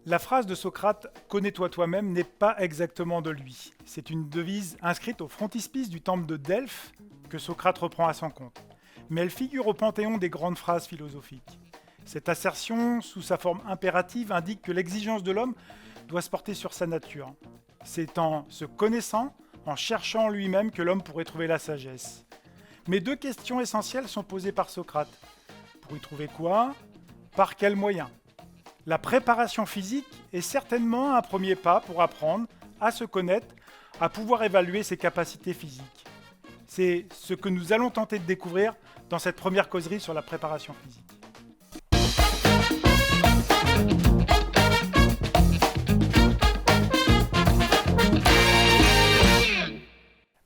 La phrase de Socrate « Connais-toi toi-même » n'est pas exactement de lui. C'est une devise inscrite au frontispice du temple de Delphes que Socrate reprend à son compte. Mais elle figure au panthéon des grandes phrases philosophiques. Cette assertion, sous sa forme impérative, indique que l'exigence de l'homme doit se porter sur sa nature. C'est en se connaissant, en cherchant lui-même, que l'homme pourrait trouver la sagesse. Mais deux questions essentielles sont posées par Socrate. Pour y trouver quoi ? Par quels moyens ? La préparation physique est certainement un premier pas pour apprendre à se connaître, à pouvoir évaluer ses capacités physiques. C'est ce que nous allons tenter de découvrir dans cette première causerie sur la préparation physique.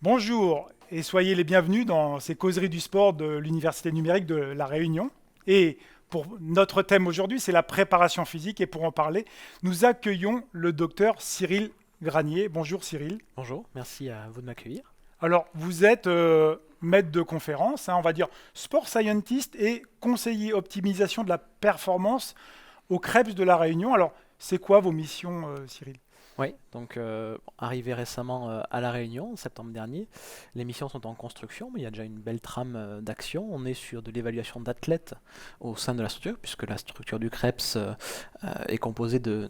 Bonjour et soyez les bienvenus dans ces causeries du sport de l'Université numérique de La Réunion. Et pour notre thème aujourd'hui, c'est la préparation physique. Et pour en parler, nous accueillons le docteur Cyril Granier. Bonjour Cyril. Bonjour, merci à vous de m'accueillir. Alors, vous êtes maître de conférence, on va dire sport scientist et conseiller optimisation de la performance au CREPS de La Réunion. Alors, c'est quoi vos missions, Cyril ? Oui, donc arrivé récemment à La Réunion, en septembre dernier, les missions sont en construction, mais il y a déjà une belle trame d'action. On est sur de l'évaluation d'athlètes au sein de la structure, puisque la structure du CREPS est composée de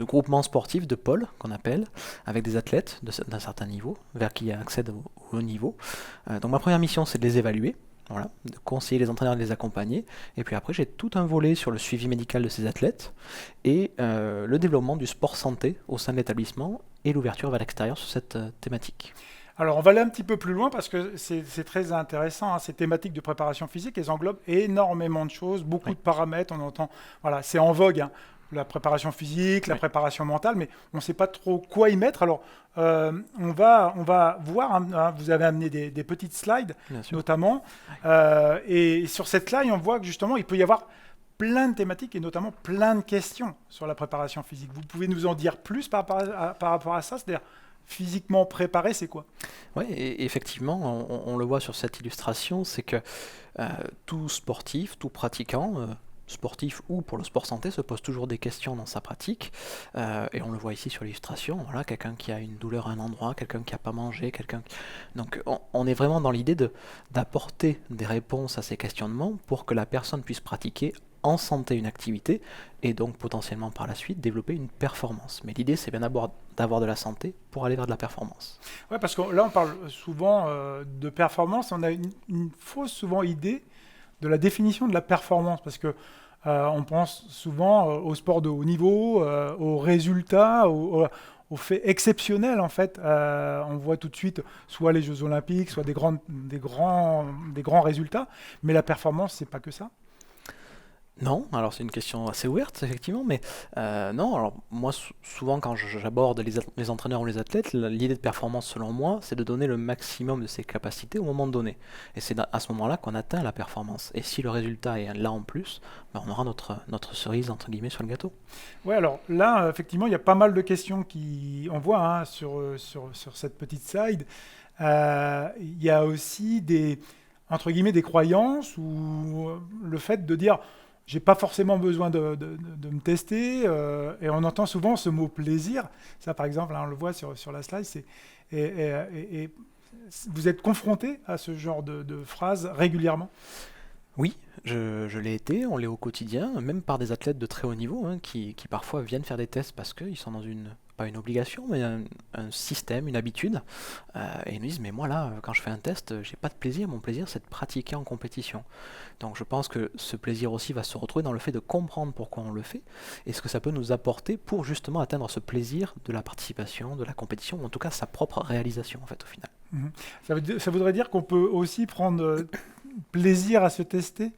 groupements sportifs, de pôles qu'on appelle, avec des athlètes d'un certain niveau, vers qui accèdent au haut niveau. Donc ma première mission, c'est de les évaluer. Voilà, de conseiller les entraîneurs et de les accompagner. Et puis après, j'ai tout un volet sur le suivi médical de ces athlètes et le développement du sport santé au sein de l'établissement et l'ouverture vers l'extérieur sur cette thématique. Alors, on va aller un petit peu plus loin parce que c'est très intéressant. Ces thématiques de préparation physique, elles englobent énormément de choses, beaucoup de paramètres. On entend, voilà, c'est en vogue. La préparation physique, la préparation mentale, mais on ne sait pas trop quoi y mettre. Alors, on va voir, vous avez amené des petites slides, notamment, et sur cette slide, on voit que justement, il peut y avoir plein de thématiques et notamment plein de questions sur la préparation physique. Vous pouvez nous en dire plus par rapport à ça, c'est-à-dire physiquement préparé, c'est quoi ? Oui, et effectivement, on le voit sur cette illustration, c'est que tout sportif, tout pratiquant, sportif ou pour le sport santé se pose toujours des questions dans sa pratique et on le voit ici sur l'illustration, voilà, quelqu'un qui a une douleur à un endroit, quelqu'un qui n'a pas mangé, donc on est vraiment dans l'idée d'apporter des réponses à ces questionnements pour que la personne puisse pratiquer en santé une activité et donc potentiellement par la suite développer une performance. Mais l'idée c'est bien d'abord d'avoir de la santé pour aller vers de la performance. Oui, parce que là on parle souvent de performance, on a une fausse souvent idée de la définition de la performance, parce que on pense souvent au sport de haut niveau, aux résultats, aux faits exceptionnels en fait. On voit tout de suite soit les Jeux Olympiques, soit des grands résultats, mais la performance, c'est pas que ça. Non, alors c'est une question assez ouverte, effectivement, mais non, alors moi, souvent quand j'aborde les entraîneurs ou les athlètes, l'idée de performance, selon moi, c'est de donner le maximum de ses capacités au moment donné. Et c'est à ce moment-là qu'on atteint la performance. Et si le résultat est là en plus, ben on aura notre cerise, entre guillemets, sur le gâteau. Oui, alors là, effectivement, il y a pas mal de questions on voit sur cette petite slide. Il y a aussi entre guillemets, des croyances ou le fait de dire j'ai pas forcément besoin de me tester, et on entend souvent ce mot plaisir. Ça, par exemple, là, on le voit sur la slide. Et vous êtes confronté à ce genre de phrases régulièrement ? Oui, je l'ai été, on l'est au quotidien, même par des athlètes de très haut niveau qui parfois viennent faire des tests parce qu'ils sont dans pas une obligation, mais un système, une habitude, et ils nous disent, mais moi là, quand je fais un test, j'ai pas de plaisir, mon plaisir c'est de pratiquer en compétition. Donc je pense que ce plaisir aussi va se retrouver dans le fait de comprendre pourquoi on le fait, et ce que ça peut nous apporter pour justement atteindre ce plaisir de la participation, de la compétition, ou en tout cas sa propre réalisation en fait au final. Ça voudrait dire qu'on peut aussi prendre plaisir à se tester ?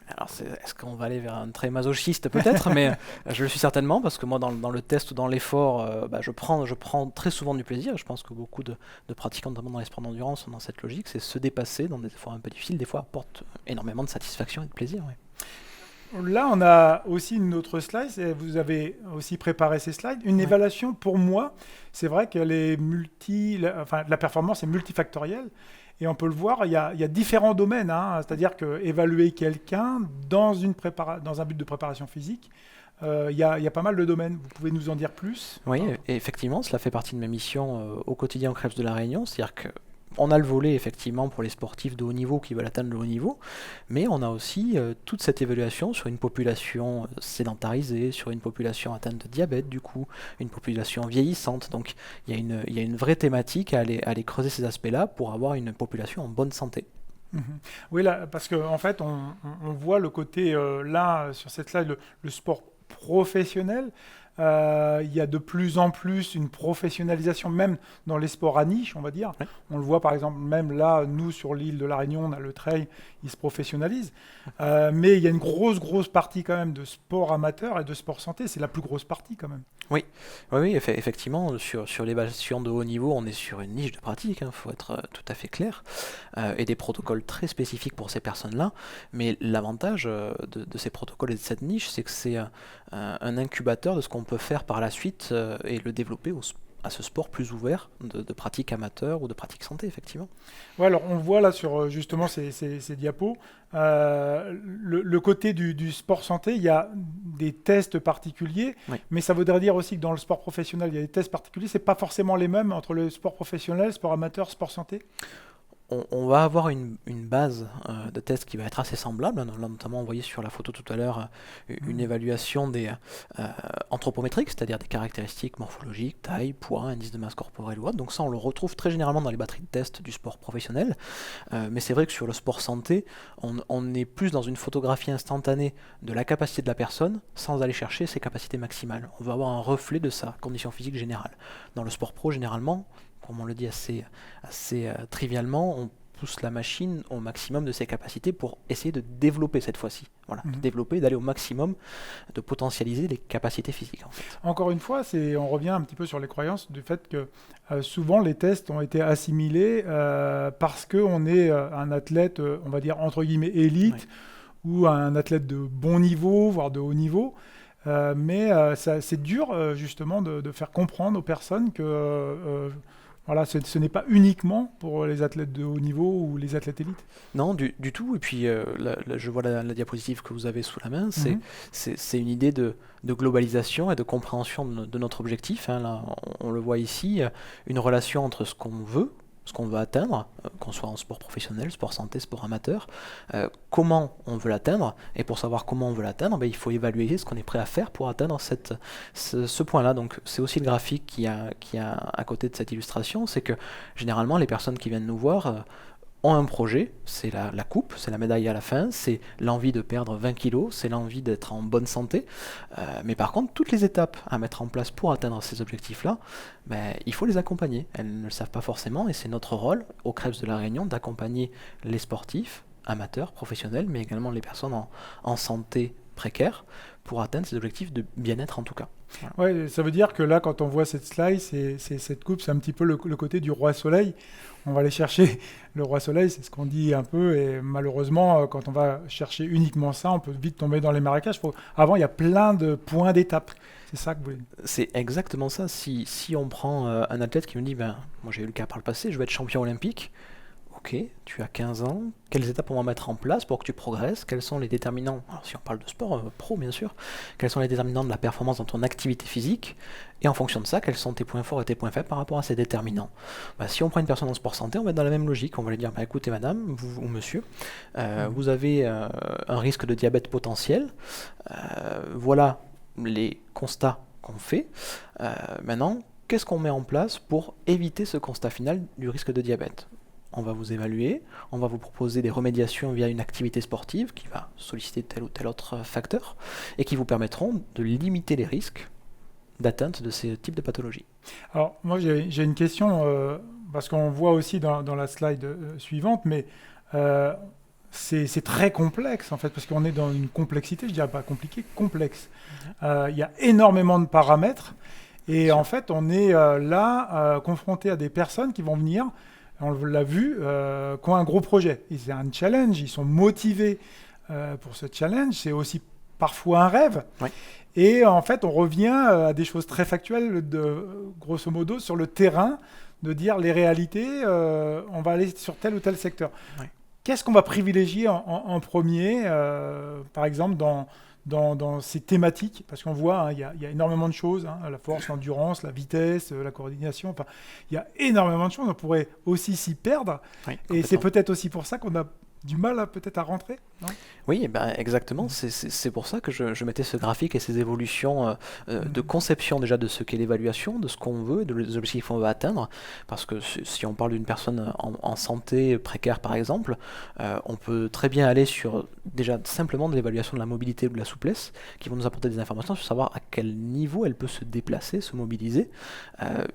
Alors, est-ce qu'on va aller vers un trait masochiste peut-être, mais je le suis certainement parce que moi, dans le test ou dans l'effort, je prends très souvent du plaisir. Et je pense que beaucoup de pratiquants, notamment dans les sports d'endurance, sont dans cette logique, c'est se dépasser dans des efforts un peu difficiles, des fois apporte énormément de satisfaction et de plaisir. Oui. Là, on a aussi une autre slide, et vous avez aussi préparé ces slides. Une évaluation, pour moi, c'est vrai qu'elle est la performance est multifactorielle. Et on peut le voir, il y a différents domaines, c'est-à-dire qu'évaluer quelqu'un dans un but de préparation physique, Il y a pas mal de domaines. Vous pouvez nous en dire plus? Oui, et effectivement, cela fait partie de mes missions au quotidien au Crêpes de la Réunion. C'est-à-dire que on a le volet effectivement pour les sportifs de haut niveau qui veulent atteindre le haut niveau, mais on a aussi toute cette évaluation sur une population sédentarisée, sur une population atteinte de diabète du coup, une population vieillissante. Donc il y a une vraie thématique à aller creuser ces aspects-là pour avoir une population en bonne santé. Mhm. Oui, là, parce qu'en fait, on voit le côté, là, sur cette slide, le sport professionnel. Il y a de plus en plus une professionnalisation, même dans les sports à niche, on va dire. Ouais. On le voit par exemple, même là, nous, sur l'île de la Réunion, on a le trail, il se professionnalise. Mais il y a une grosse partie quand même de sport amateur et de sport santé. C'est la plus grosse partie quand même. Oui, oui, effectivement, sur l'évaluation de haut niveau, on est sur une niche de pratique, il faut être tout à fait clair, et des protocoles très spécifiques pour ces personnes-là. Mais l'avantage de ces protocoles et de cette niche, c'est que c'est un incubateur de ce qu'on peut faire par la suite et le développer à ce sport plus ouvert de pratique amateur ou de pratique santé, effectivement. Ouais, alors on voit là sur justement ces diapos, le côté du sport santé, il y a des tests particuliers, Oui. mais ça voudrait dire aussi que dans le sport professionnel, il y a des tests particuliers, c'est pas forcément les mêmes entre le sport professionnel, sport amateur, sport santé. On va avoir une base de tests qui va être assez semblable. Là, notamment, on voyait sur la photo tout à l'heure une évaluation des anthropométriques, c'est-à-dire des caractéristiques morphologiques, taille, poids, indice de masse corporelle ou autre. Donc ça, on le retrouve très généralement dans les batteries de tests du sport professionnel. Mais c'est vrai que sur le sport santé, on est plus dans une photographie instantanée de la capacité de la personne sans aller chercher ses capacités maximales. On va avoir un reflet de sa condition physique générale. Dans le sport pro, généralement, comme on le dit assez trivialement, on pousse la machine au maximum de ses capacités pour essayer de développer cette fois-ci. Voilà, de développer, d'aller au maximum, de potentialiser les capacités physiques. En fait. Encore une fois, on revient un petit peu sur les croyances du fait que souvent les tests ont été assimilés parce qu'on est un athlète, on va dire entre guillemets élite, ou un athlète de bon niveau, voire de haut niveau. Mais c'est dur justement de faire comprendre aux personnes que voilà, ce n'est pas uniquement pour les athlètes de haut niveau ou les athlètes élites. Non, du tout. Et puis, là, je vois la diapositive que vous avez sous la main. C'est une idée de globalisation et de compréhension de notre objectif. Hein. Là, on le voit ici, une relation entre ce qu'on veut atteindre, qu'on soit en sport professionnel, sport santé, sport amateur, comment on veut l'atteindre, et pour savoir comment on veut l'atteindre, il faut évaluer ce qu'on est prêt à faire pour atteindre ce point-là. Donc c'est aussi le graphique qui a à côté de cette illustration, c'est que généralement les personnes qui viennent nous voir ont un projet, c'est la coupe, c'est la médaille à la fin, c'est l'envie de perdre 20 kilos, c'est l'envie d'être en bonne santé. Mais par contre, toutes les étapes à mettre en place pour atteindre ces objectifs-là, il faut les accompagner. Elles ne le savent pas forcément et c'est notre rôle au Crêpes de la Réunion d'accompagner les sportifs, amateurs, professionnels, mais également les personnes en santé précaire pour atteindre ces objectifs de bien-être en tout cas. Voilà. Ouais, ça veut dire que là, quand on voit cette slide, cette coupe, c'est un petit peu le côté du roi soleil. On va aller chercher le roi soleil, c'est ce qu'on dit un peu, et malheureusement, quand on va chercher uniquement ça, on peut vite tomber dans les marécages. Avant, il y a plein de points d'étape. C'est ça que vous voulez dire. C'est exactement ça. Si on prend un athlète qui me dit, moi j'ai eu le cas par le passé, je vais être champion olympique. Ok, tu as 15 ans, quelles étapes on va mettre en place pour que tu progresses? Quels sont les déterminants? Alors si on parle de sport pro bien sûr, quels sont les déterminants de la performance dans ton activité physique? Et en fonction de ça, quels sont tes points forts et tes points faibles par rapport à ces déterminants? Si on prend une personne en sport santé, on va être dans la même logique. On va lui dire, écoutez madame ou monsieur, vous avez un risque de diabète potentiel. Voilà les constats qu'on fait. Maintenant, qu'est-ce qu'on met en place pour éviter ce constat final du risque de diabète? On va vous évaluer, on va vous proposer des remédiations via une activité sportive qui va solliciter tel ou tel autre facteur et qui vous permettront de limiter les risques d'atteinte de ces types de pathologies. Alors, moi, j'ai une question, parce qu'on voit aussi dans la slide suivante, mais c'est très complexe, en fait, parce qu'on est dans une complexité, je dirais pas compliqué, complexe. Il y a énormément de paramètres, et en fait, on est là confronté à des personnes qui vont venir, on l'a vu, qui ont un gros projet. C'est un challenge, ils sont motivés pour ce challenge, c'est aussi parfois un rêve. Oui. Et en fait, on revient à des choses très factuelles, grosso modo, sur le terrain, de dire les réalités, on va aller sur tel ou tel secteur. Oui. Qu'est-ce qu'on va privilégier en premier, par exemple, dans dans ces thématiques, parce qu'on voit, hein, il y a énormément de choses, hein, la force, l'endurance, la vitesse, la coordination, enfin, il y a énormément de choses, on pourrait aussi s'y perdre, Oui, et c'est complètement. peut-être aussi pour ça qu'on a du mal peut-être à rentrer, non? Oui, ben, exactement. C'est pour ça que je mettais ce graphique et ces évolutions de Mhm. conception déjà de ce qu'est l'évaluation, de ce qu'on veut, des objectifs qu'on veut atteindre. Parce que si on parle d'une personne en santé précaire, par exemple, on peut très bien aller sur déjà simplement de l'évaluation de la mobilité ou de la souplesse, qui vont nous apporter des informations sur savoir à quel niveau elle peut se déplacer, se mobiliser.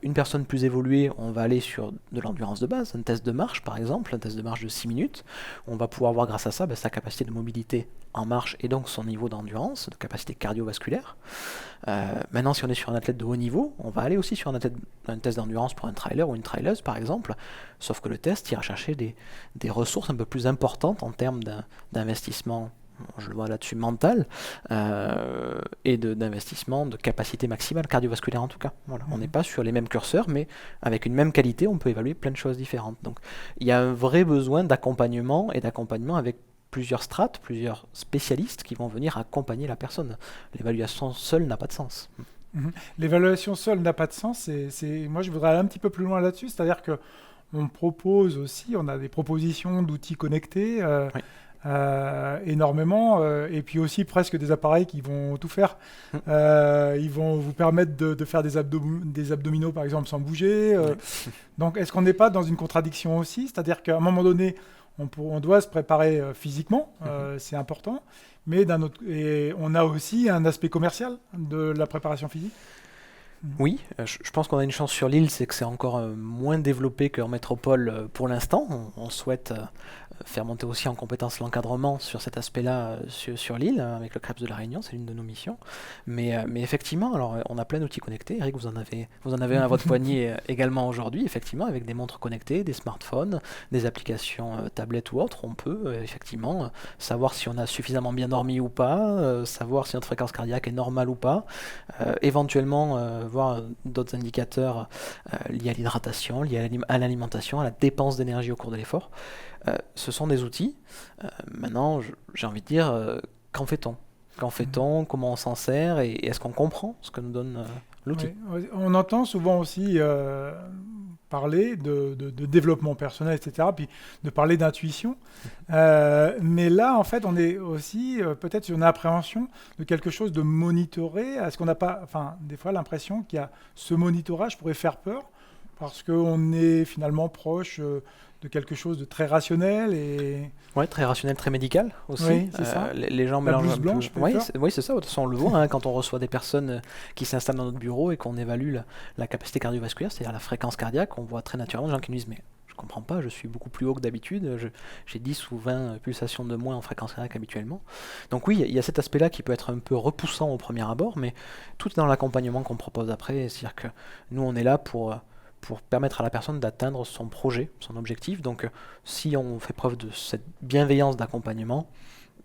Une personne plus évoluée, on va aller sur de l'endurance de base, un test de marche, par exemple, un test de marche de 6 minutes. On va pouvoir voir grâce à ça sa capacité de mobilité en marche et donc son niveau d'endurance, de capacité cardiovasculaire. Maintenant, si on est sur un athlète de haut niveau, on va aller aussi sur un test d'endurance pour un trailer ou une traileuse par exemple, sauf que le test ira chercher des ressources un peu plus importantes en termes d'investissement, je le vois là-dessus, mental, et d'investissement de capacité maximale cardiovasculaire en tout cas. Voilà. On n'est Mhm. pas sur les mêmes curseurs, mais avec une même qualité, on peut évaluer plein de choses différentes. Donc il y a un vrai besoin d'accompagnement et d'accompagnement avec plusieurs strates, plusieurs spécialistes qui vont venir accompagner la personne. L'évaluation seule n'a pas de sens. Mhm. L'évaluation seule n'a pas de sens, moi je voudrais aller un petit peu plus loin là-dessus, c'est-à-dire que on propose aussi, on a des propositions d'outils connectés, Oui. énormément, et puis aussi presque des appareils qui vont tout faire. Mm. Ils vont vous permettre de faire des abdominaux, par exemple, sans bouger. Oui. Donc, est-ce qu'on n'est pas dans une contradiction aussi? C'est-à-dire qu'à un moment donné, on doit se préparer physiquement, Mhm. c'est important, mais et on a aussi un aspect commercial de la préparation physique. Mhm. Oui, je pense qu'on a une chance sur l'île, c'est que c'est encore moins développé qu'en métropole pour l'instant. On souhaite faire monter aussi en compétence l'encadrement sur cet aspect-là sur l'île, avec le CREPS de la Réunion, c'est l'une de nos missions. Mais effectivement, alors on a plein d'outils connectés. Eric, vous en avez un à votre poignet également aujourd'hui, effectivement, avec des montres connectées, des smartphones, des applications tablettes ou autres. On peut effectivement savoir si on a suffisamment bien dormi ou pas, savoir si notre fréquence cardiaque est normale ou pas, éventuellement voir d'autres indicateurs liés à l'hydratation, liés à l'alimentation, à la dépense d'énergie au cours de l'effort. Ce sont des outils. Maintenant, j'ai envie de dire, qu'en fait-on? Qu'en Mhm. fait-on? Comment on s'en sert? Et est-ce qu'on comprend ce que nous donne l'outil? Oui, oui. On entend souvent aussi parler de développement personnel, etc., puis de parler d'intuition. Mais là, en fait, on est aussi peut-être sur une appréhension de quelque chose de monitoré. Est-ce qu'on n'a pas, enfin, des fois, l'impression qu'il y a ce monitorage pourrait faire peur parce qu'on est finalement proche de quelque chose de très rationnel et Ouais, très rationnel, très médical aussi. oui, c'est ça. Les gens La mélangent un blouse peu. blanche peut Oui, faire. oui, c'est ça. De toute façon, on le voit hein, quand on reçoit des personnes qui s'installent dans notre bureau et qu'on évalue la capacité cardiovasculaire, c'est-à-dire la fréquence cardiaque. On voit très naturellement des gens qui nous disent mais je comprends pas, je suis beaucoup plus haut que d'habitude, j'ai 10 ou 20 pulsations de moins en fréquence cardiaque habituellement. Donc oui, il y a cet aspect-là qui peut être un peu repoussant au premier abord, mais tout est dans l'accompagnement qu'on propose après. C'est-à-dire que nous, on est là pour permettre à la personne d'atteindre son projet, son objectif. Donc, si on fait preuve de cette bienveillance d'accompagnement,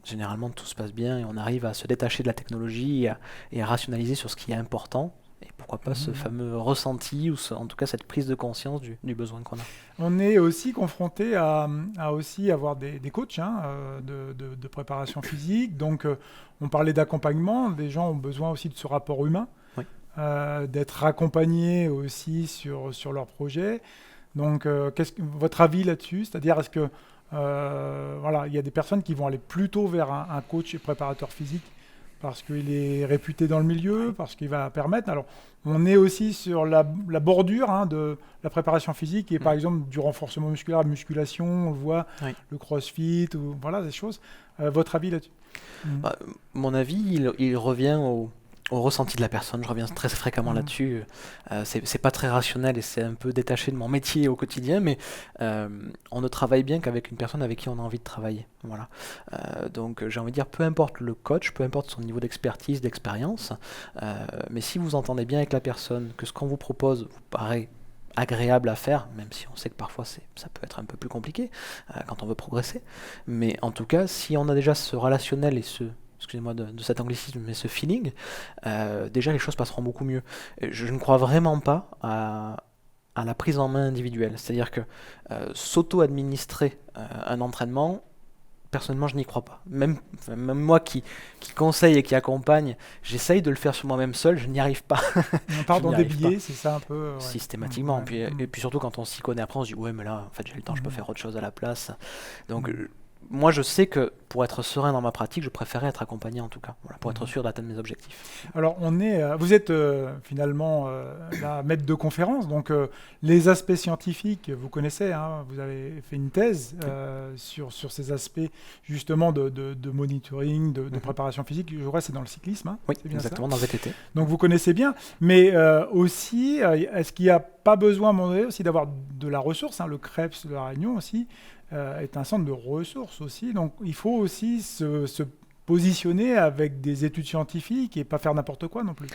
généralement tout se passe bien et on arrive à se détacher de la technologie et à rationaliser sur ce qui est important. Et pourquoi pas ce Mhm. fameux ressenti ou en tout cas cette prise de conscience du besoin qu'on a. On est aussi confronté à aussi avoir des coachs hein, de préparation physique. Donc, on parlait d'accompagnement. Les gens ont besoin aussi de ce rapport humain, Oui. d'être accompagnés aussi sur leur projet. Donc, votre avis là-dessus? C'est-à-dire, est-ce que voilà, il y a des personnes qui vont aller plutôt vers un coach et préparateur physique parce qu'il est réputé dans le milieu, Oui. parce qu'il va permettre. Alors, on est aussi sur la bordure hein, de la préparation physique et Mm. par exemple du renforcement musculaire, la musculation, on le voit, Oui. le crossfit, ou voilà des choses. Votre avis là-dessus? Mhm. Bah, mon avis, il revient au ressenti de la personne. Je reviens très fréquemment Mhm. là-dessus. C'est pas très rationnel et c'est un peu détaché de mon métier au quotidien, mais euh, on ne travaille bien qu'avec une personne avec qui on a envie de travailler. Voilà. Donc j'ai envie de dire, peu importe le coach, peu importe son niveau d'expertise, d'expérience, mais si vous entendez bien avec la personne, que ce qu'on vous propose vous paraît agréable à faire, même si on sait que parfois ça peut être un peu plus compliqué quand on veut progresser. Mais en tout cas, si on a déjà ce relationnel et excusez-moi de cet anglicisme, mais ce feeling, déjà les choses passeront beaucoup mieux. Et je ne crois vraiment pas à la prise en main individuelle. C'est-à-dire que s'auto-administrer un entraînement, personnellement, je n'y crois pas. Même moi qui conseille et qui accompagne, j'essaye de le faire sur moi-même seul, je n'y arrive pas. On part Je dans n'y des arrive pas biais, c'est ça un peu. Ouais. systématiquement. Ouais. Et puis surtout quand on s'y connaît après, on se dit ouais mais là en fait j'ai le temps, je peux Mhm. faire autre chose à la place. Donc Mhm. moi je sais que pour être serein dans ma pratique, je préférais être accompagné en tout cas, voilà, pour être Mhm. sûr d'atteindre mes objectifs. Alors, vous êtes finalement la maître de conférence, donc les aspects scientifiques, vous connaissez, hein, vous avez fait une thèse Oui. sur ces aspects justement de monitoring, de Mhm. préparation physique. Je crois que c'est dans le cyclisme, hein, Oui, c'est bien ça. exactement, dans VTT. Donc vous connaissez bien, mais aussi, est-ce qu'il n'y a pas besoin à un moment donné aussi d'avoir de la ressource, hein, le CREPS de la Réunion aussi est un centre de ressources aussi, donc il faut aussi se positionner avec des études scientifiques et pas faire n'importe quoi non plus.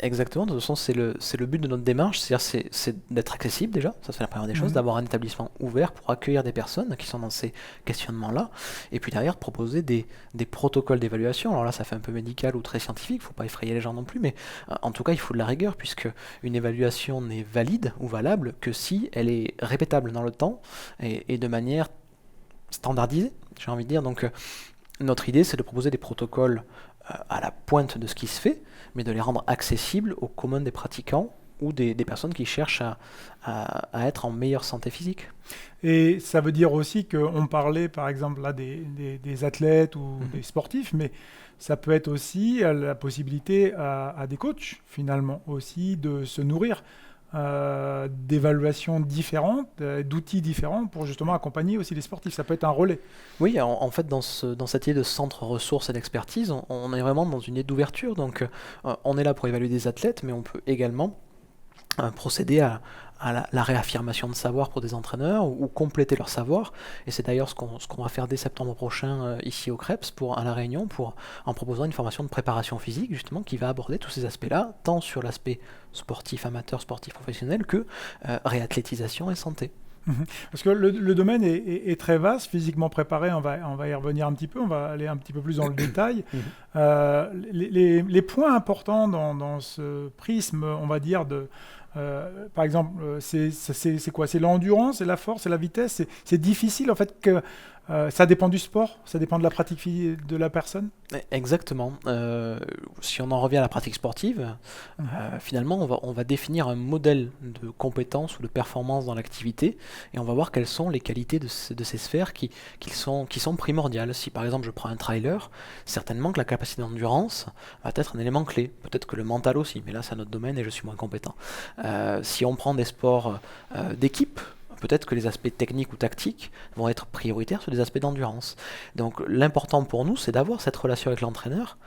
Exactement, de toute façon, c'est le but de notre démarche, c'est-à-dire c'est d'être accessible déjà, ça c'est la première des choses, Mhm. d'avoir un établissement ouvert pour accueillir des personnes qui sont dans ces questionnements-là, et puis derrière de proposer des protocoles d'évaluation. Alors là, ça fait un peu médical ou très scientifique, il ne faut pas effrayer les gens non plus, mais en tout cas, il faut de la rigueur, puisque une évaluation n'est valide ou valable que si elle est répétable dans le temps et de manière standardisée, j'ai envie de dire. Donc, notre idée, c'est de proposer des protocoles à la pointe de ce qui se fait, mais de les rendre accessibles au commun des pratiquants ou des personnes qui cherchent à être en meilleure santé physique. Et ça veut dire aussi qu'on parlait par exemple là des athlètes ou Mhm. des sportifs, mais ça peut être aussi la possibilité à des coachs finalement aussi de se nourrir d'évaluations différentes, d'outils différents pour justement accompagner aussi les sportifs. Ça peut être un relais. Oui, en fait, dans cette idée de centre ressources et d'expertise, on est vraiment dans une idée d'ouverture. Donc, on est là pour évaluer des athlètes, mais on peut également procéder à la réaffirmation de savoir pour des entraîneurs ou compléter leur savoir. Et c'est d'ailleurs ce qu'on va faire dès septembre prochain ici au CREPS à La Réunion en proposant une formation de préparation physique justement qui va aborder tous ces aspects-là, tant sur l'aspect sportif amateur, sportif professionnel que réathlétisation et santé. Mhm. Parce que le domaine est très vaste, physiquement préparé, on va y revenir un petit peu, on va aller un petit peu plus dans le détail. Mhm. Les points importants dans ce prisme, on va dire, par exemple, c'est quoi? C'est l'endurance, c'est la force, c'est la vitesse. C'est difficile en fait que ça dépend du sport, ça dépend de la pratique de la personne. Exactement. Si on en revient à la pratique sportive, Mhm. finalement, on va définir un modèle de compétence ou de performance dans l'activité et on va voir quelles sont les qualités de ces sphères qui sont primordiales. Si par exemple je prends un trailer, certainement que la capacité d'endurance va être un élément clé. Peut-être que le mental aussi, mais là c'est un autre domaine et je suis moins compétent. Si on prend des sports d'équipe, peut-être que les aspects techniques ou tactiques vont être prioritaires sur des aspects d'endurance. Donc l'important pour nous, c'est d'avoir cette relation avec l'entraîneur,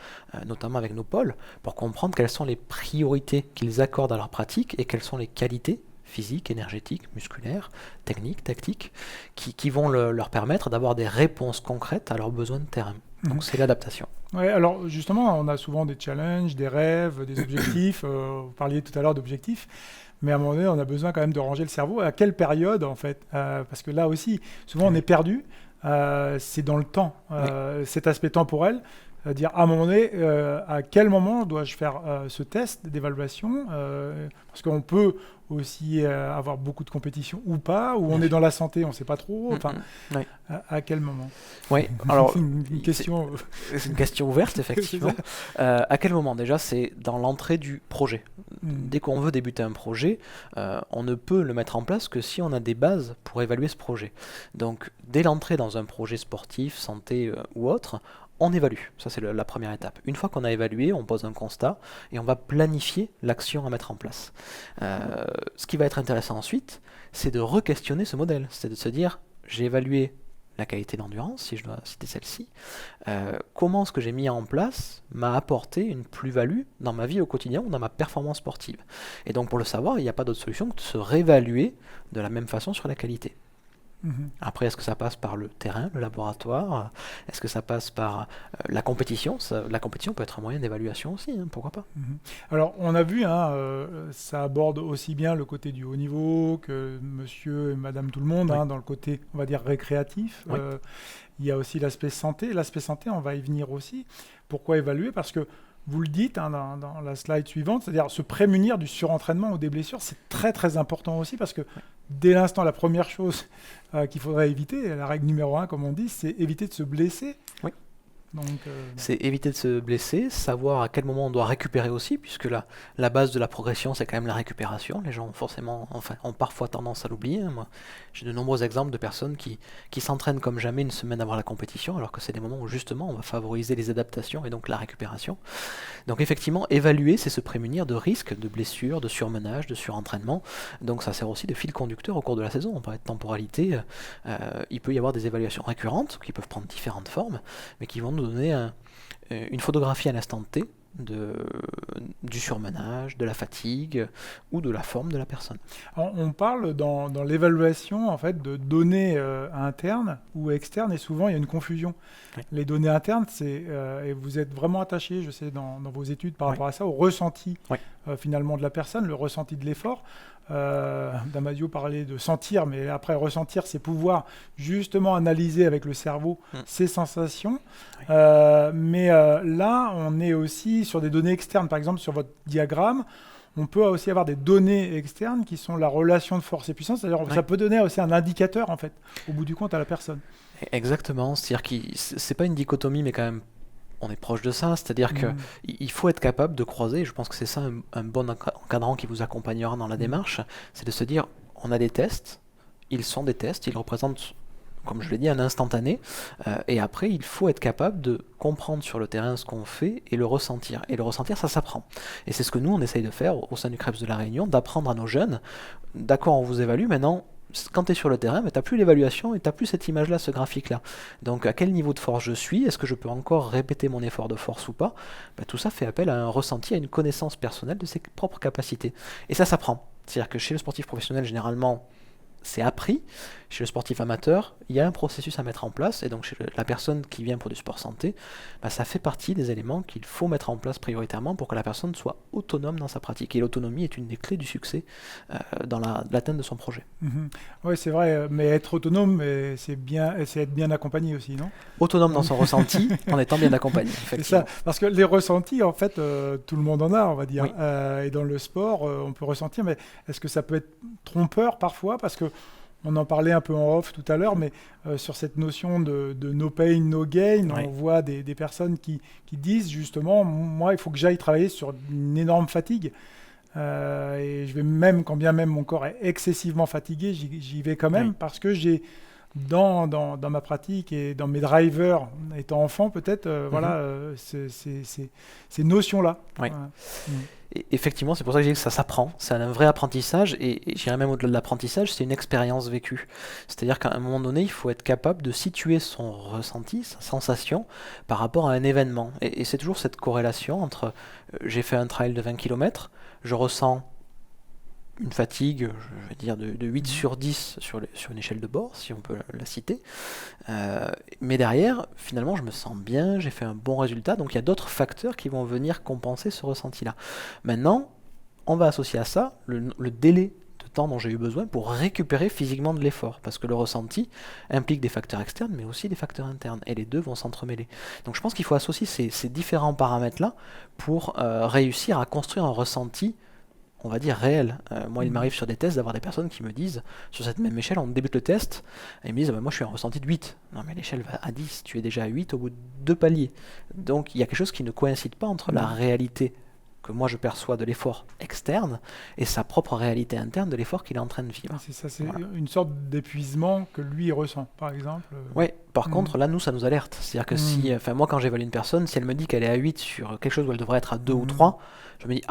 notamment avec nos pôles, pour comprendre quelles sont les priorités qu'ils accordent à leur pratique et quelles sont les qualités physiques, énergétiques, musculaires, techniques, tactiques, qui vont leur permettre d'avoir des réponses concrètes à leurs besoins de terrain. Mhm. Donc c'est l'adaptation. Ouais, alors justement, on a souvent des challenges, des rêves, des objectifs. Vous parliez tout à l'heure d'objectifs. Mais à un moment donné, on a besoin quand même de ranger le cerveau. À quelle période, en fait parce que là aussi, souvent, on est perdu. C'est dans le temps, Oui. cet aspect temporel. C'est-à-dire, à un moment donné, à quel moment dois-je faire ce test d'évaluation parce qu'on peut aussi avoir beaucoup de compétitions ou pas, ou on Bien est sûr. dans la santé, on ne sait pas trop. Enfin, Oui. à quel moment? Oui, alors C'est une question. c'est une question ouverte, effectivement. À quel moment déjà? C'est dans l'entrée du projet. Hmm. Dès qu'on veut débuter un projet, on ne peut le mettre en place que si on a des bases pour évaluer ce projet. Donc, dès l'entrée dans un projet sportif, santé ou autre, on évalue. Ça, c'est la première étape. Une fois qu'on a évalué, on pose un constat et on va planifier l'action à mettre en place. Ce qui va être intéressant ensuite, c'est de re-questionner ce modèle. C'est de se dire, j'ai évalué la qualité d'endurance, si je dois citer celle-ci, comment ce que j'ai mis en place m'a apporté une plus-value dans ma vie au quotidien ou dans ma performance sportive. Et donc pour le savoir, il n'y a pas d'autre solution que de se réévaluer de la même façon sur la qualité. Mhm. Après, est-ce que ça passe par le terrain, le laboratoire? Est-ce que ça passe par la compétition? La compétition peut être un moyen d'évaluation aussi, hein, pourquoi pas? Mhm. Alors, on a vu, hein, ça aborde aussi bien le côté du haut niveau que monsieur et madame tout le monde, Oui. hein, dans le côté, on va dire, récréatif. Oui. Il y a aussi l'aspect santé. L'aspect santé, on va y venir aussi. Pourquoi évaluer? Parce que vous le dites hein, dans la slide suivante, c'est-à-dire se prémunir du surentraînement ou des blessures, c'est très très important aussi parce que dès l'instant, la première chose qu'il faudrait éviter, la règle numéro 1, comme on dit, c'est éviter de se blesser. Oui. Donc, C'est éviter de se blesser, savoir à quel moment on doit récupérer aussi, puisque la base de la progression, c'est quand même la récupération. Les gens ont parfois tendance à l'oublier. Moi, j'ai de nombreux exemples de personnes qui s'entraînent comme jamais une semaine avant la compétition, alors que c'est des moments où justement on va favoriser les adaptations et donc la récupération. Donc effectivement, évaluer, c'est se prémunir de risques, de blessures, de surmenage, de surentraînement. Donc ça sert aussi de fil conducteur au cours de la saison. On parlait de temporalité, il peut y avoir des évaluations récurrentes qui peuvent prendre différentes formes, mais qui vont nous donner une photographie à l'instant T du surmenage, de la fatigue ou de la forme de la personne. On parle dans l'évaluation en fait de données internes ou externes, et souvent il y a une confusion. Oui. Les données internes, et vous êtes vraiment attaché, je sais, dans vos études par rapport à ça, au ressenti finalement de la personne, le ressenti de l'effort. Damasio parlait de sentir, mais après ressentir, c'est pouvoir justement analyser avec le cerveau ces sensations. Mais là, on est aussi sur des données externes. Par exemple, sur votre diagramme, on peut aussi avoir des données externes qui sont la relation de force et puissance. C'est-à-dire, ça peut donner aussi un indicateur, en fait, au bout du compte, à la personne. Exactement. C'est-à-dire que c'est pas une dichotomie, mais quand même, on est proche de ça, c'est-à-dire qu'il faut être capable de croiser, je pense que c'est ça un bon encadrant qui vous accompagnera dans la démarche, c'est de se dire, on a des tests, ils sont des tests, ils représentent, comme je l'ai dit, un instantané, et après, il faut être capable de comprendre sur le terrain ce qu'on fait et le ressentir. Et le ressentir, ça s'apprend. Et c'est ce que nous, on essaye de faire au sein du CREPS de La Réunion, d'apprendre à nos jeunes, d'accord, on vous évalue, maintenant, quand tu es sur le terrain, tu n'as plus l'évaluation et tu n'as plus cette image-là, ce graphique-là. Donc à quel niveau de force je suis? Est-ce que je peux encore répéter mon effort de force ou pas? Tout ça fait appel à un ressenti, à une connaissance personnelle de ses propres capacités. Et ça s'apprend. C'est-à-dire que chez le sportif professionnel, généralement, c'est appris. Chez le sportif amateur, il y a un processus à mettre en place, et donc chez la personne qui vient pour du sport santé, ça fait partie des éléments qu'il faut mettre en place prioritairement pour que la personne soit autonome dans sa pratique. Et l'autonomie est une des clés du succès dans l'atteinte de son projet. Oui, c'est vrai, mais être autonome, c'est être bien accompagné aussi, non? Autonome dans son ressenti, en étant bien accompagné. C'est ça, parce que les ressentis, en fait, tout le monde en a, on va dire. Oui. Et dans le sport, on peut ressentir, mais est-ce que ça peut être trompeur parfois? Parce que on en parlait un peu en off tout à l'heure, mais sur cette notion de no pain, no gain, on voit des personnes qui disent justement, moi, il faut que j'aille travailler sur une énorme fatigue. Et je vais même, quand bien même mon corps est excessivement fatigué, j'y vais quand même parce que j'ai dans ma pratique et dans mes drivers, étant enfant peut-être, ces notions-là. Oui. Et effectivement, c'est pour ça que je dis que ça s'apprend, c'est un vrai apprentissage, et j'irais même au-delà de l'apprentissage, c'est une expérience vécue. C'est-à-dire qu'à un moment donné, il faut être capable de situer son ressenti, sa sensation, par rapport à un événement. Et c'est toujours cette corrélation entre j'ai fait un trail de 20 km, je ressens une fatigue, je vais dire, de 8 sur 10 sur une échelle de bord, si on peut la citer. Mais derrière, finalement, je me sens bien, j'ai fait un bon résultat, donc il y a d'autres facteurs qui vont venir compenser ce ressenti-là. Maintenant, on va associer à ça le délai de temps dont j'ai eu besoin pour récupérer physiquement de l'effort, parce que le ressenti implique des facteurs externes, mais aussi des facteurs internes, et les deux vont s'entremêler. Donc je pense qu'il faut associer ces différents paramètres-là pour réussir à construire un ressenti, on va dire réel. Moi, il m'arrive sur des tests d'avoir des personnes qui me disent, sur cette même échelle, on débute le test, et ils me disent, moi je suis en ressenti de 8. Non mais l'échelle va à 10, tu es déjà à 8 au bout de 2 paliers. Donc il y a quelque chose qui ne coïncide pas entre la réalité que moi je perçois de l'effort externe et sa propre réalité interne de l'effort qu'il est en train de vivre. C'est ça, c'est une sorte d'épuisement que lui ressent, par exemple. Oui, par contre, là, nous, ça nous alerte. C'est-à-dire que si, moi, quand j'évalue une personne, si elle me dit qu'elle est à 8 sur quelque chose où elle devrait être à 2 ou 3, je me dis,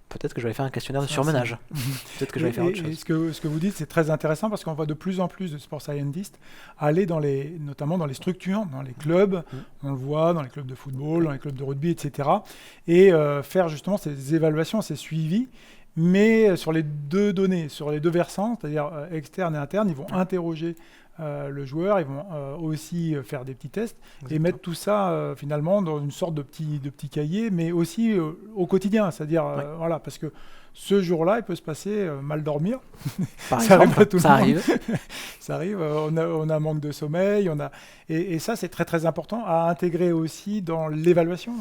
peut-être que je vais faire un questionnaire de surmenage. Peut-être que je vais faire autre chose. Ce que vous dites, c'est très intéressant parce qu'on voit de plus en plus de sport scientists aller notamment dans les structures, dans les clubs, on le voit, dans les clubs de football, dans les clubs de rugby, etc. Et faire justement ces évaluations, ces suivis, mais sur les deux données, sur les deux versants, c'est-à-dire externe et interne, ils vont interroger le joueur, ils vont aussi faire des petits tests. Exactement. Et mettre tout ça finalement dans une sorte de petit cahier, mais aussi au quotidien, c'est-à-dire voilà, parce que ce jour-là, il peut se passer mal dormir. Par exemple, arrive à tout le monde. Arrive. Ça arrive. On a un manque de sommeil, et ça c'est très très important à intégrer aussi dans l'évaluation.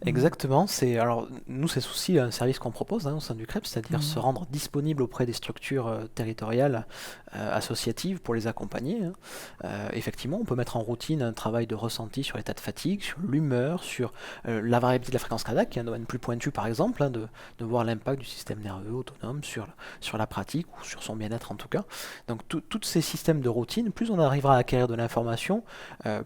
Exactement, alors nous c'est aussi un service qu'on propose au sein du CREPS, c'est-à-dire se rendre disponible auprès des structures territoriales associatives pour les accompagner. Effectivement, on peut mettre en routine un travail de ressenti sur l'état de fatigue, sur l'humeur, sur la variabilité de la fréquence cardiaque, qui est un domaine plus pointu par exemple, de voir l'impact du système nerveux autonome sur la pratique ou sur son bien-être en tout cas. Donc tous ces systèmes de routine, plus on arrivera à acquérir de l'information,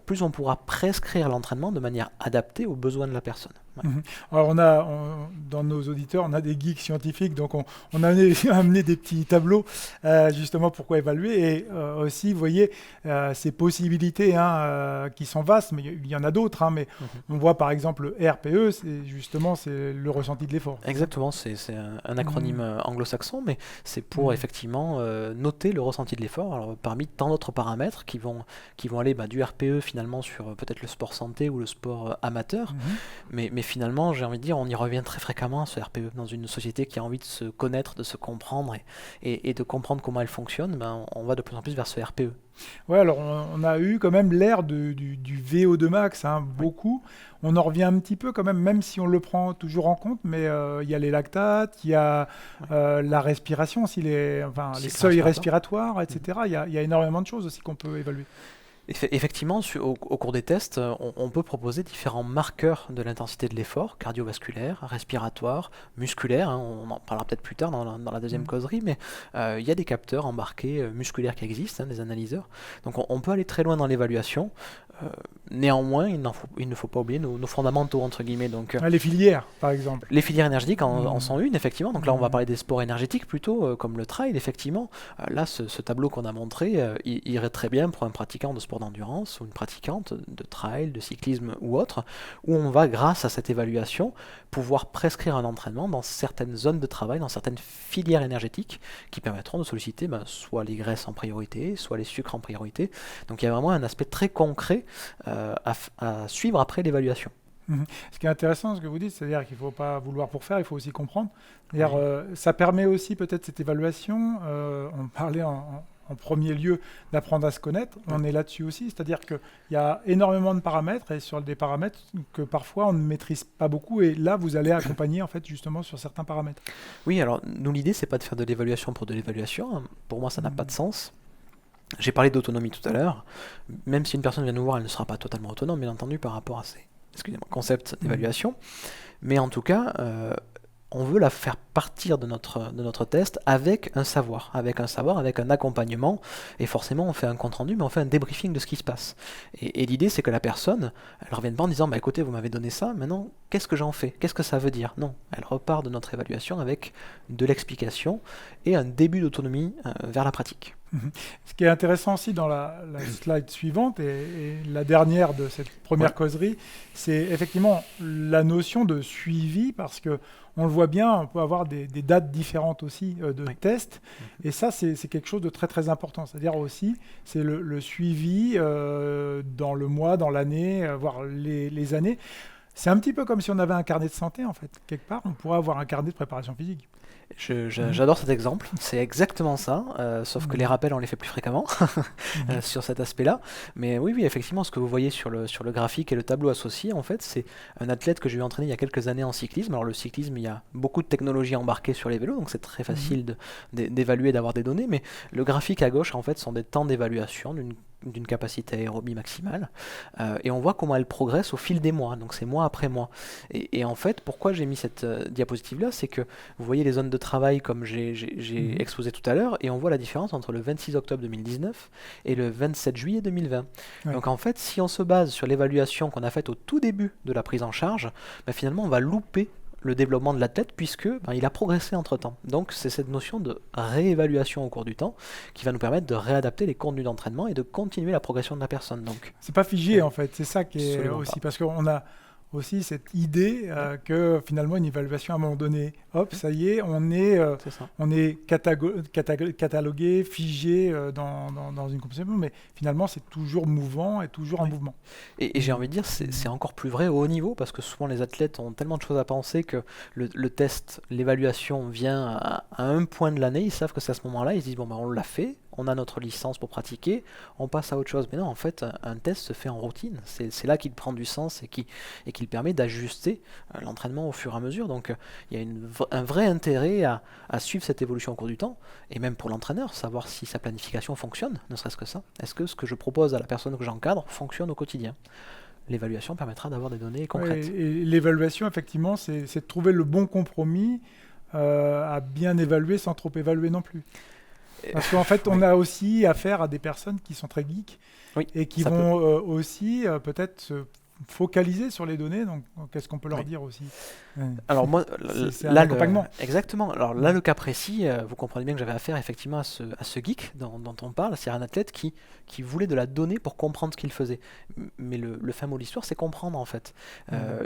plus on pourra prescrire l'entraînement de manière adaptée aux besoins de la personne. Ouais. Alors dans nos auditeurs, on a des geeks scientifiques, donc on a amené des petits tableaux justement pour évaluer et aussi, vous voyez, ces possibilités qui sont vastes, mais il y en a d'autres, mais on voit par exemple le RPE, c'est le ressenti de l'effort. Exactement, c'est un acronyme anglo-saxon, mais c'est pour effectivement noter le ressenti de l'effort, alors parmi tant d'autres paramètres qui vont aller du RPE finalement sur peut-être le sport santé ou le sport amateur, mais finalement, j'ai envie de dire, on y revient très fréquemment à ce RPE. Dans une société qui a envie de se connaître, de se comprendre et de comprendre comment elle fonctionne, on va de plus en plus vers ce RPE. Ouais, alors on a eu quand même l'ère du VO2 max, beaucoup. On en revient un petit peu quand même si on le prend toujours en compte, mais il y a les lactates, il y a la respiration, aussi les seuils respiratoires, etc. Il y a énormément de choses aussi qu'on peut évaluer. Effectivement, au cours des tests, on peut proposer différents marqueurs de l'intensité de l'effort, cardiovasculaire, respiratoire, musculaire, on en parlera peut-être plus tard dans la deuxième causerie, mais il y a des capteurs embarqués musculaires qui existent, des analyseurs. Donc on peut aller très loin dans l'évaluation. Néanmoins, il ne faut pas oublier nos fondamentaux, entre guillemets. Donc, les filières, par exemple. Les filières énergétiques en sont une, effectivement. Donc là, on va parler des sports énergétiques plutôt, comme le trail, effectivement. Là, ce tableau qu'on a montré, il irait très bien pour un pratiquant de sport d'endurance ou une pratiquante de trail, de cyclisme ou autre, où on va, grâce à cette évaluation, pouvoir prescrire un entraînement dans certaines zones de travail, dans certaines filières énergétiques qui permettront de solliciter soit les graisses en priorité, soit les sucres en priorité. Donc il y a vraiment un aspect très concret à suivre après l'évaluation. Ce qui est intéressant, ce que vous dites, c'est-à-dire qu'il ne faut pas vouloir pour faire, il faut aussi comprendre. Ça permet aussi peut-être cette évaluation, on parlait en premier lieu d'apprendre à se connaître, on est là-dessus aussi, c'est-à-dire qu'il y a énormément de paramètres et sur des paramètres que parfois on ne maîtrise pas beaucoup et là vous allez accompagner en fait justement sur certains paramètres. Oui, alors nous l'idée c'est pas de faire de l'évaluation pour de l'évaluation, pour moi ça n'a pas de sens. J'ai parlé d'autonomie tout à l'heure, même si une personne vient nous voir, elle ne sera pas totalement autonome bien entendu par rapport à ces concepts d'évaluation, mais en tout cas on veut la faire partir de notre test avec un savoir, avec un accompagnement, et forcément on fait un compte-rendu, mais on fait un débriefing de ce qui se passe. Et l'idée c'est que la personne, elle ne revienne pas en disant « écoutez, vous m'avez donné ça, maintenant qu'est-ce que j'en fais? Qu'est-ce que ça veut dire ?» Non, elle repart de notre évaluation avec de l'explication et un début d'autonomie vers la pratique. Ce qui est intéressant aussi dans la slide suivante et la dernière de cette première causerie, c'est effectivement la notion de suivi, parce que on le voit bien, on peut avoir des dates différentes aussi de tests, et ça c'est quelque chose de très très important, c'est-à-dire aussi c'est le suivi dans le mois, dans l'année, voire les années. C'est un petit peu comme si on avait un carnet de santé en fait, quelque part, on pourrait avoir un carnet de préparation physique. J'adore cet exemple, c'est exactement ça, sauf que les rappels on les fait plus fréquemment sur cet aspect-là. Mais oui, effectivement, ce que vous voyez sur le graphique et le tableau associé, en fait, c'est un athlète que j'ai eu entraîner il y a quelques années en cyclisme. Alors le cyclisme, il y a beaucoup de technologies embarquées sur les vélos, donc c'est très facile d'évaluer, d'avoir des données. Mais le graphique à gauche, en fait, sont des temps d'évaluation d'une capacité aérobie maximale, et on voit comment elle progresse au fil des mois, donc c'est mois après mois. Et en fait, pourquoi j'ai mis cette diapositive-là, c'est que vous voyez les zones de travail comme j'ai exposé tout à l'heure, et on voit la différence entre le 26 octobre 2019 et le 27 juillet 2020. Donc en fait, si on se base sur l'évaluation qu'on a faite au tout début de la prise en charge, finalement on va louper le développement de l'athlète puisque il a progressé entre-temps. Donc c'est cette notion de réévaluation au cours du temps qui va nous permettre de réadapter les contenus d'entraînement et de continuer la progression de la personne. Donc c'est pas figé en fait, c'est ça qui est aussi parce qu'on a aussi cette idée que finalement une évaluation à un moment donné, hop, ça y est, on est catalogué, figé dans une compétition, mais finalement c'est toujours mouvant et toujours en mouvement. Et j'ai envie de dire, c'est encore plus vrai au haut niveau, parce que souvent les athlètes ont tellement de choses à penser que le test, l'évaluation vient à un point de l'année, ils savent que c'est à ce moment-là, ils se disent on l'a fait, on a notre licence pour pratiquer, on passe à autre chose. Mais non, en fait, un test se fait en routine. C'est là qu'il prend du sens et qu'il permet d'ajuster l'entraînement au fur et à mesure. Donc, il y a un vrai intérêt à suivre cette évolution au cours du temps, et même pour l'entraîneur, savoir si sa planification fonctionne, ne serait-ce que ça. Est-ce que ce que je propose à la personne que j'encadre fonctionne au quotidien? L'évaluation permettra d'avoir des données concrètes. Ouais, et l'évaluation, effectivement, c'est de trouver le bon compromis à bien évaluer sans trop évaluer non plus. Parce qu'en fait, on a aussi affaire à des personnes qui sont très geeks Oui, et qui ça vont aussi peut-être se focaliser sur les données. Donc, qu'est-ce qu'on peut leur Oui. dire aussi? Alors moi, C'est un là, accompagnement. exactement. Alors là, le cas précis, vous comprenez bien que j'avais affaire effectivement à ce geek dont on parle, c'est un athlète qui voulait de la donnée pour comprendre ce qu'il faisait. Mais le fin mot de l'histoire, c'est comprendre en fait.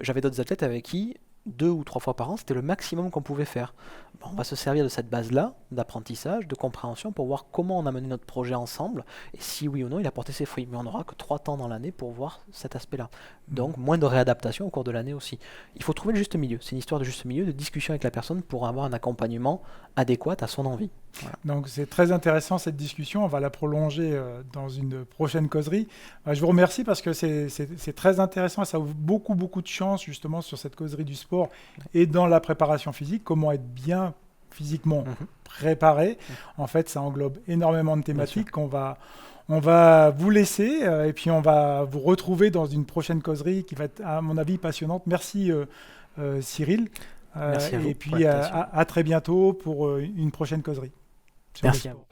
J'avais d'autres athlètes avec qui 2 ou 3 fois par an, c'était le maximum qu'on pouvait faire. Bon, on va se servir de cette base-là, d'apprentissage, de compréhension, pour voir comment on a mené notre projet ensemble, et si oui ou non il a porté ses fruits. Mais on n'aura que 3 temps dans l'année pour voir cet aspect-là. Donc moins de réadaptation au cours de l'année aussi. Il faut trouver le juste milieu. C'est une histoire de juste milieu, de discussion avec la personne pour avoir un accompagnement adéquat à son envie. Voilà. Donc c'est très intéressant cette discussion, on va la prolonger dans une prochaine causerie. Je vous remercie parce que c'est très intéressant, ça ouvre beaucoup de chance justement sur cette causerie du sport et dans la préparation physique, comment être bien physiquement préparé. En fait, ça englobe énormément de thématiques. On va vous laisser et puis on va vous retrouver dans une prochaine causerie qui va être à mon avis passionnante. Merci Cyril. Merci à vous et puis à très bientôt pour une prochaine causerie. Merci à vous.